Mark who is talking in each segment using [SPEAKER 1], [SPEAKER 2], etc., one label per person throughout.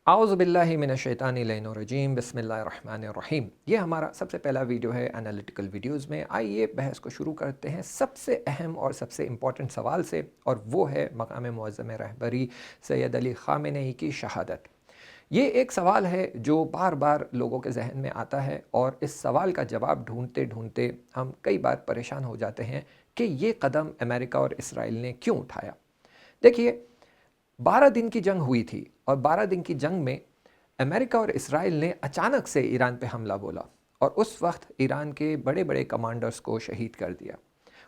[SPEAKER 1] اعوذ باللہ من الشیطان الرجیم بسم اللہ الرحمن الرحیم۔ یہ ہمارا سب سے پہلا ویڈیو ہے انالیٹیکل ویڈیوز میں۔ آئیے بحث کو شروع کرتے ہیں سب سے اہم اور سب سے امپورٹنٹ سوال سے، اور وہ ہے مقام معظم رہبری سید علی خامنہ ای کی شہادت۔ یہ ایک سوال ہے جو بار بار لوگوں کے ذہن میں آتا ہے، اور اس سوال کا جواب ڈھونڈتے ڈھونڈتے ہم کئی بار پریشان ہو جاتے ہیں کہ یہ قدم امریکہ اور اسرائیل نے کیوں اٹھایا۔ دیکھیے، 12 دن کی جنگ ہوئی تھی، اور 12 دن کی جنگ میں امریکہ اور اسرائیل نے اچانک سے ایران پہ حملہ بولا، اور اس وقت ایران کے بڑے بڑے کمانڈرز کو شہید کر دیا۔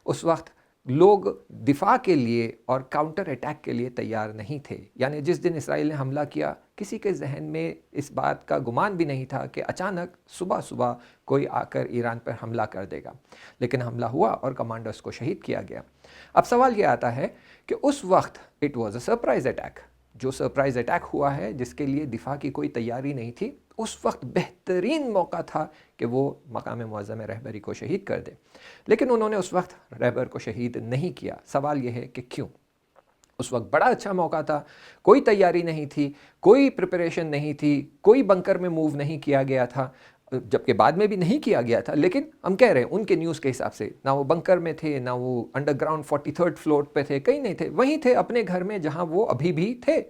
[SPEAKER 1] اس وقت لوگ دفاع کے لیے اور کاؤنٹر اٹیک کے لیے تیار نہیں تھے۔ یعنی جس دن اسرائیل نے حملہ کیا، کسی کے ذہن میں اس بات کا گمان بھی نہیں تھا کہ اچانک صبح صبح کوئی آ کر ایران پر حملہ کر دے گا، لیکن حملہ ہوا اور کمانڈرز کو شہید کیا گیا۔ اب سوال یہ آتا ہے کہ اس وقت it was a surprise attack, جو سرپرائز اٹیک ہوا ہے جس کے لیے دفاع کی کوئی تیاری نہیں تھی، اس وقت بہترین موقع تھا کہ وہ مقام معظم رہبری کو شہید کر دے، لیکن انہوں نے اس وقت رہبر کو شہید نہیں کیا۔ سوال یہ ہے کہ کیوں؟ اس وقت بڑا اچھا موقع تھا، کوئی تیاری نہیں تھی، کوئی پریپریشن نہیں تھی، کوئی بنکر میں موو نہیں کیا گیا تھا، جبکہ بعد میں بھی نہیں کیا گیا تھا، لیکن ہم کہہ رہے ہیں ان کے نیوز کے حساب سے نہ وہ بنکر میں تھے، نہ وہ انڈر گراؤنڈ 43rd فلور پہ تھے، کہیں نہیں تھے، وہیں تھے اپنے گھر میں جہاں وہ ابھی بھی تھے۔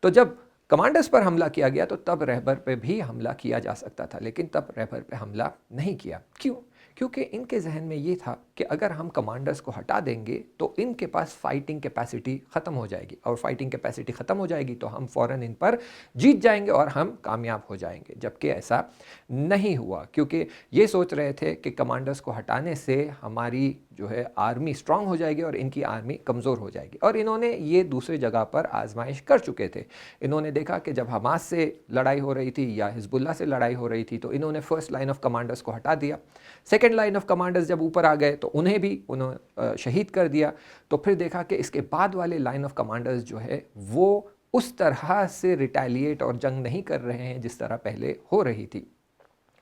[SPEAKER 1] تو جب کمانڈرز پر حملہ کیا گیا تو تب رہبر پہ بھی حملہ کیا جا سکتا تھا، لیکن تب رہبر پہ حملہ نہیں کیا۔ کیوں؟ کیونکہ ان کے ذہن میں یہ تھا کہ اگر ہم کمانڈرز کو ہٹا دیں گے تو ان کے پاس فائٹنگ کیپیسٹی ختم ہو جائے گی، اور فائٹنگ کیپیسٹی ختم ہو جائے گی تو ہم فوراً ان پر جیت جائیں گے اور ہم کامیاب ہو جائیں گے، جبکہ ایسا نہیں ہوا، کیونکہ یہ سوچ رہے تھے کہ کمانڈرز کو ہٹانے سے ہماری جو ہے آرمی سٹرونگ ہو جائے گی اور ان کی آرمی کمزور ہو جائے گی۔ اور انہوں نے یہ دوسری جگہ پر آزمائش کر چکے تھے۔ انہوں نے دیکھا کہ جب حماس سے لڑائی ہو رہی تھی یا حزب اللہ سے لڑائی ہو رہی تھی تو انہوں نے فرسٹ لائن آف کمانڈرز کو ہٹا دیا، سیکنڈ لائن آف کمانڈرز جب اوپر آ گئے تو انہیں بھی شہید کر دیا۔ تو پھر دیکھا کہ اس کے بعد والے لائن آف کمانڈرز جو ہے وہ اس طرح سے ریٹیلیٹ اور جنگ نہیں کر رہے ہیں جس طرح پہلے ہو رہی تھی۔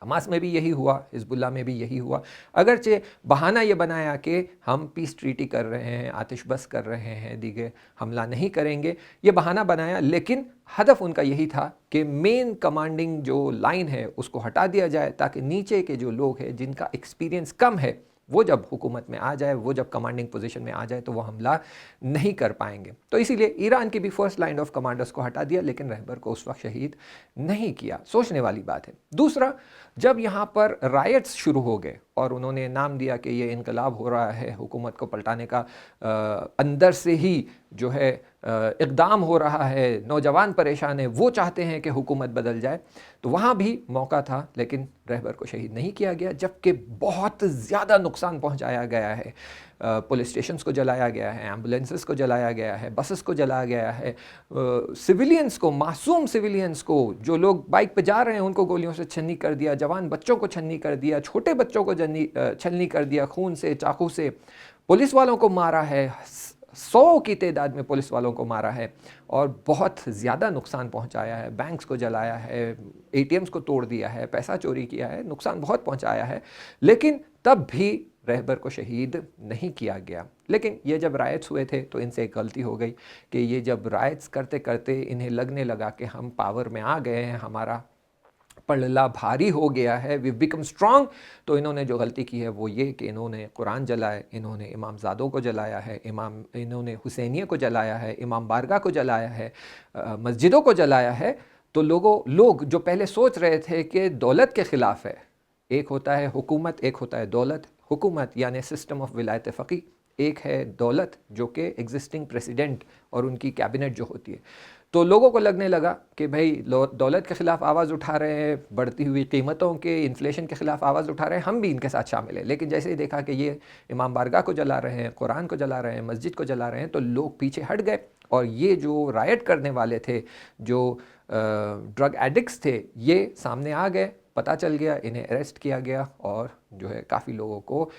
[SPEAKER 1] حماس میں بھی یہی ہوا، حزب اللہ میں بھی یہی ہوا، اگرچہ بہانہ یہ بنایا کہ ہم پیس ٹریٹی کر رہے ہیں، آتش بس کر رہے ہیں، دیگر حملہ نہیں کریں گے، یہ بہانہ بنایا، لیکن ہدف ان کا یہی تھا کہ مین کمانڈنگ جو لائن ہے اس کو ہٹا دیا جائے، تاکہ نیچے کے جو لوگ ہیں جن کا ایکسپیرینس کم ہے وہ جب حکومت میں آ جائے، وہ جب کمانڈنگ پوزیشن میں آ جائے تو وہ حملہ نہیں کر پائیں گے۔ تو اسی لیے ایران کی بھی فرسٹ لائن آف کمانڈرز کو ہٹا دیا، لیکن رہبر کو اس وقت شہید نہیں کیا۔ سوچنے والی بات ہے۔ دوسرا، جب یہاں پر رائٹس شروع ہو گئے اور انہوں نے نام دیا کہ یہ انقلاب ہو رہا ہے، حکومت کو پلٹانے کا اندر سے ہی جو ہے اقدام ہو رہا ہے، نوجوان پریشان ہیں، وہ چاہتے ہیں کہ حکومت بدل جائے، تو وہاں بھی موقع تھا، لیکن رہبر کو شہید نہیں کیا گیا، جبکہ بہت زیادہ نقصان پہنچایا گیا ہے۔ پولیس اسٹیشنز کو جلایا گیا ہے، ایمبولینسز کو جلایا گیا ہے، بسز کو جلایا گیا ہے، سویلینز کو، معصوم سویلینز کو، جو لوگ بائک پہ جا رہے ہیں ان کو گولیوں سے چھنی کر دیا، جوان بچوں کو چھنی کر دیا، چھوٹے بچوں کو چھلنی کر دیا، خون سے، چاقو سے، پولیس والوں کو مارا ہے، 100 کی تعداد میں پولیس والوں کو مارا ہے، اور بہت زیادہ نقصان پہنچایا ہے، بینکس کو جلایا ہے، اے ٹی ایمز کو توڑ دیا ہے، پیسہ چوری کیا ہے، نقصان بہت پہنچایا ہے، لیکن تب بھی رہبر کو شہید نہیں کیا گیا۔ لیکن یہ جب رائٹس ہوئے تھے تو ان سے ایک غلطی ہو گئی کہ یہ جب رائٹس کرتے کرتے انہیں لگنے لگا کہ ہم پاور میں آ گئے ہیں، ہمارا پلڑا بھاری ہو گیا ہے، وی بیکم اسٹرانگ، تو انہوں نے جو غلطی کی ہے وہ یہ کہ انہوں نے قرآن جلائے، انہوں نے امام زادوں کو جلایا ہے، انہوں نے حسینیہ کو جلایا ہے، امام بارگاہ کو جلایا ہے، مسجدوں کو جلایا ہے۔ تو لوگ جو پہلے سوچ رہے تھے کہ دولت کے خلاف ہے، ایک ہوتا ہے حکومت، ایک ہوتا ہے دولت۔ حکومت یعنی سسٹم آف ولایت فقیہ، ایک ہے دولت جو کہ ایگزسٹنگ پریسیڈنٹ اور ان کی کیبنٹ جو ہوتی ہے۔ تو لوگوں کو لگنے لگا کہ بھائی دولت کے خلاف آواز اٹھا رہے ہیں، بڑھتی ہوئی قیمتوں کے، انفلیشن کے خلاف آواز اٹھا رہے ہیں، ہم بھی ان کے ساتھ شامل ہیں، لیکن جیسے ہی دیکھا کہ یہ امام بارگاہ کو جلا رہے ہیں، قرآن کو جلا رہے ہیں، مسجد کو جلا رہے ہیں، تو لوگ پیچھے ہٹ گئے، اور یہ جو رائٹ کرنے والے تھے، جو ڈرگ ایڈکٹس تھے، یہ سامنے آ گئے، پتہ چل گیا، انہیں اریسٹ کیا گیا، اور جو ہے کافی لوگوں کو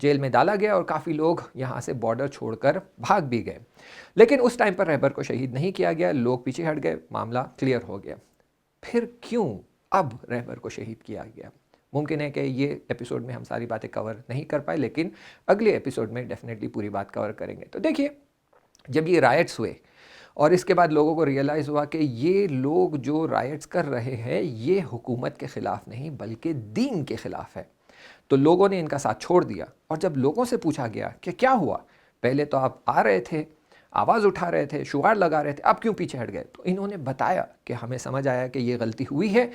[SPEAKER 1] جیل میں ڈالا گیا، اور کافی لوگ یہاں سے بارڈر چھوڑ کر بھاگ بھی گئے۔ لیکن اس ٹائم پر رہبر کو شہید نہیں کیا گیا، لوگ پیچھے ہٹ گئے، معاملہ کلیئر ہو گیا۔ پھر کیوں اب رہبر کو شہید کیا گیا؟ ممکن ہے کہ یہ ایپیسوڈ میں ہم ساری باتیں کور نہیں کر پائے، لیکن اگلے ایپیسوڈ میں ڈیفینیٹلی پوری بات کور کریں گے۔ تو دیکھیے، جب یہ رائٹس ہوئے اور اس کے بعد لوگوں کو ریئلائز ہوا کہ یہ لوگ جو رائٹس کر رہے ہیں یہ حکومت کے خلاف نہیں بلکہ دین کے خلاف ہے. تو لوگوں نے ان کا ساتھ چھوڑ دیا. اور جب لوگوں سے پوچھا گیا کہ کیا ہوا، پہلے تو آپ آ رہے تھے، آواز اٹھا رہے تھے، شعار لگا رہے تھے، اب کیوں پیچھے ہٹ گئے؟ تو انہوں نے بتایا کہ ہمیں سمجھ آیا کہ یہ غلطی ہوئی ہے.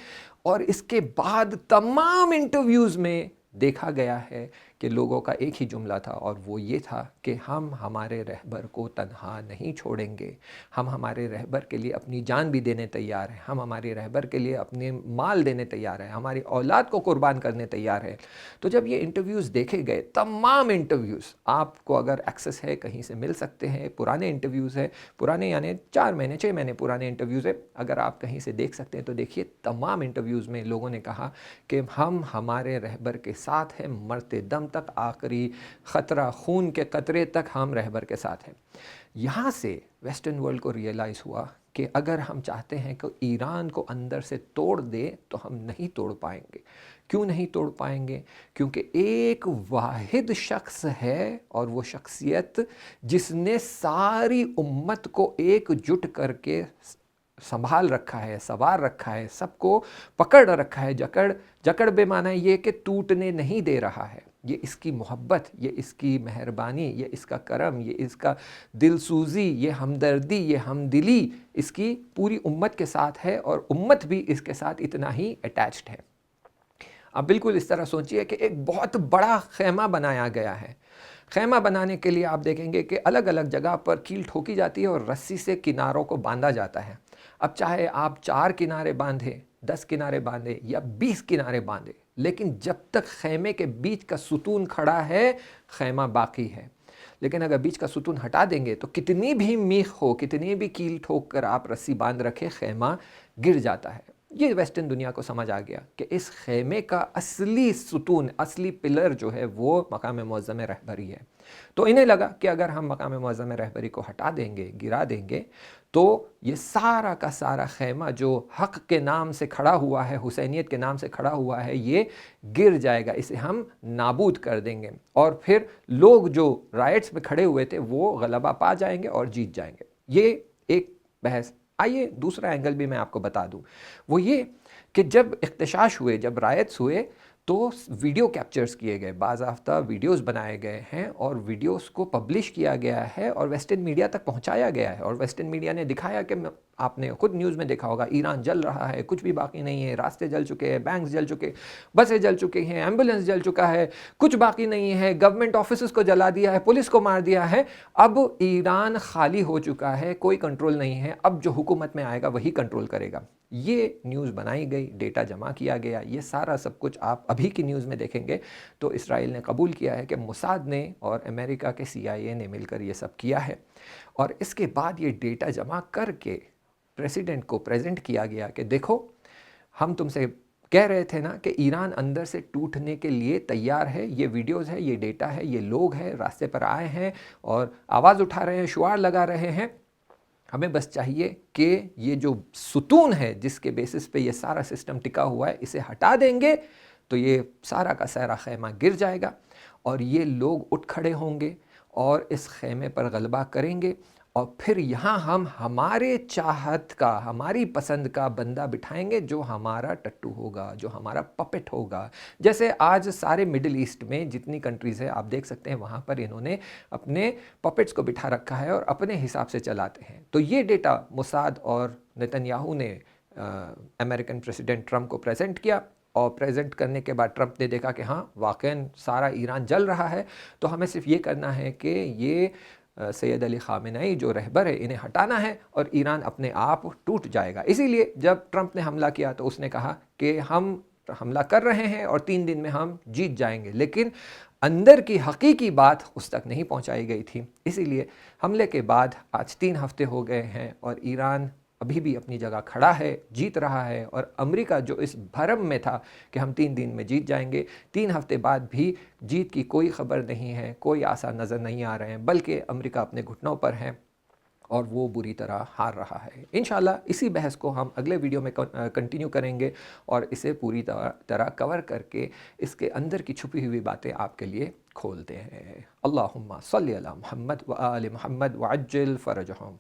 [SPEAKER 1] اور اس کے بعد تمام انٹرویوز میں دیکھا گیا ہے کہ لوگوں کا ایک ہی جملہ تھا، اور وہ یہ تھا کہ ہم ہمارے رہبر کو تنہا نہیں چھوڑیں گے. ہم ہمارے رہبر کے لیے اپنی جان بھی دینے تیار ہیں، ہم ہمارے رہبر کے لیے اپنے مال دینے تیار ہیں، ہماری اولاد کو قربان کرنے تیار ہیں. تو جب یہ انٹرویوز دیکھے گئے، تمام انٹرویوز آپ کو اگر ایکسس ہے کہیں سے مل سکتے ہیں، پرانے انٹرویوز ہیں، پرانے یعنی 4 مہینے 6 مہینے پرانے انٹرویوز ہیں، اگر آپ کہیں سے دیکھ سکتے ہیں تو دیکھیے تمام انٹرویوز میں لوگوں نے کہا کہ ہم ہمارے رہبر کے ساتھ ہیں، مرتے دم تک، آخری خطرہ خون کے قطرے تک ہم رہبر کے ساتھ ہیں. یہاں سے ویسٹرن ورلڈ کو ریئلائز ہوا کہ اگر ہم چاہتے ہیں کہ ایران کو اندر سے توڑ دے تو ہم نہیں توڑ پائیں گے. کیوں نہیں توڑ پائیں گے؟ کیونکہ ایک واحد شخص ہے، اور وہ شخصیت جس نے ساری امت کو ایک جٹ کر کے سنبھال رکھا ہے، سوار رکھا ہے، سب کو پکڑ رکھا ہے. جکڑ بے معنی یہ کہ ٹوٹنے نہیں دے رہا ہے. یہ اس کی محبت، یہ اس کی مہربانی، یہ اس کا کرم، یہ اس کا دل سوزی، یہ ہمدردی، یہ ہمدلی اس کی پوری امت کے ساتھ ہے، اور امت بھی اس کے ساتھ اتنا ہی اٹیچڈ ہے. اب بالکل اس طرح سوچئے کہ ایک بہت بڑا خیمہ بنایا گیا ہے. خیمہ بنانے کے لیے آپ دیکھیں گے کہ الگ الگ جگہ پر کیل ٹھوکی جاتی ہے اور رسی سے کناروں کو باندھا جاتا ہے. اب چاہے آپ 4 کنارے باندھیں، 10 کنارے باندھیں یا 20 کنارے باندھیں، لیکن جب تک خیمے کے بیچ کا ستون کھڑا ہے خیمہ باقی ہے. لیکن اگر بیچ کا ستون ہٹا دیں گے تو کتنی بھی میخ ہو، کتنی بھی کیل ٹھوک کر آپ رسی باندھ رکھے، خیمہ گر جاتا ہے. یہ ویسٹرن دنیا کو سمجھ آ گیا کہ اس خیمے کا اصلی ستون، اصلی پلر جو ہے وہ مقام معظم رہبری ہے. تو انہیں لگا کہ اگر ہم مقام معظم رہبری کو ہٹا دیں گے، گرا دیں گے، تو یہ سارا کا سارا خیمہ جو حق کے نام سے کھڑا ہوا ہے، حسینیت کے نام سے کھڑا ہوا ہے، یہ گر جائے گا، اسے ہم نابود کر دیں گے. اور پھر لوگ جو رائٹس میں کھڑے ہوئے تھے وہ غلبہ پا جائیں گے اور جیت جائیں گے. یہ ایک بحث. آئیے دوسرا اینگل بھی میں آپ کو بتا دوں، وہ یہ کہ جب اختشاش ہوئے، جب رائٹس ہوئے تو ویڈیو کیپچرز کیے گئے، باضابطہ ویڈیوز بنائے گئے ہیں، اور ویڈیوز کو پبلش کیا گیا ہے اور ویسٹرن میڈیا تک پہنچایا گیا ہے. اور ویسٹرن میڈیا نے دکھایا کہ آپ نے خود نیوز میں دیکھا ہوگا، ایران جل رہا ہے، کچھ بھی باقی نہیں ہے، راستے جل چکے ہیں، بینکس جل چکے، بسیں جل چکے ہیں، ایمبولینس جل چکا ہے، کچھ باقی نہیں ہے، گورنمنٹ آفیسز کو جلا دیا ہے، پولیس کو مار دیا ہے. اب ایران خالی ہو چکا ہے، کوئی کنٹرول نہیں ہے، اب جو حکومت میں آئے گا وہی کنٹرول کرے گا. یہ نیوز بنائی گئی، ڈیٹا جمع کیا گیا، یہ سارا سب کچھ آپ ابھی کی نیوز میں دیکھیں گے تو اسرائیل نے قبول کیا ہے کہ موساد نے اور امریکہ کے CIA نے مل کر یہ سب کیا ہے. اور اس کے بعد یہ ڈیٹا جمع کر کے پریزیڈنٹ کو پریزنٹ کیا گیا کہ دیکھو، ہم تم سے کہہ رہے تھے نا کہ ایران اندر سے ٹوٹنے کے لیے تیار ہے، یہ ویڈیوز ہے، یہ ڈیٹا ہے، یہ لوگ ہیں، راستے پر آئے ہیں اور آواز اٹھا رہے ہیں، شعار لگا رہے ہیں. ہمیں بس چاہیے کہ یہ جو ستون ہے جس کے بیسس پہ یہ سارا سسٹم ٹکا ہوا ہے، اسے ہٹا دیں گے تو یہ سارا کا سارا خیمہ گر جائے گا، اور یہ لوگ اٹھ کھڑے ہوں گے اور اس خیمے پر غلبہ کریں گے. اور پھر یہاں ہم ہمارے چاہت کا، ہماری پسند کا بندہ بٹھائیں گے جو ہمارا ٹٹو ہوگا، جو ہمارا پپٹ ہوگا. جیسے آج سارے مڈل ایسٹ میں جتنی کنٹریز ہیں آپ دیکھ سکتے ہیں، وہاں پر انہوں نے اپنے پپٹس کو بٹھا رکھا ہے اور اپنے حساب سے چلاتے ہیں. تو یہ ڈیٹا موساد اور نتن یاہو نے امریکن پریزیڈنٹ ٹرمپ کو پریزنٹ کیا، اور پریزنٹ کرنے کے بعد ٹرمپ نے دیکھا کہ ہاں واقعاً سارا ایران جل رہا ہے، تو ہمیں صرف یہ کرنا ہے کہ یہ سید علی خامنہئی جو رہبر ہے انہیں ہٹانا ہے اور ایران اپنے آپ ٹوٹ جائے گا. اسی لیے جب ٹرمپ نے حملہ کیا تو اس نے کہا کہ ہم حملہ کر رہے ہیں اور 3 دن میں ہم جیت جائیں گے، لیکن اندر کی حقیقی بات اس تک نہیں پہنچائی گئی تھی. اسی لیے حملے کے بعد آج 3 ہفتے ہو گئے ہیں اور ایران ابھی بھی اپنی جگہ کھڑا ہے، جیت رہا ہے. اور امریکہ جو اس بھرم میں تھا کہ ہم 3 دن میں جیت جائیں گے، 3 ہفتے بعد بھی جیت کی کوئی خبر نہیں ہے، کوئی آثار نظر نہیں آ رہے ہیں، بلکہ امریکہ اپنے گھٹنوں پر ہے اور وہ بری طرح ہار رہا ہے. انشاءاللہ اسی بحث کو ہم اگلے ویڈیو میں کنٹینیو کریں گے اور اسے پوری طرح کور کر کے اس کے اندر کی چھپی ہوئی باتیں آپ کے لیے کھولتے ہیں. اللہم صلی علی محمد و آل محمد وعجل فرجہم.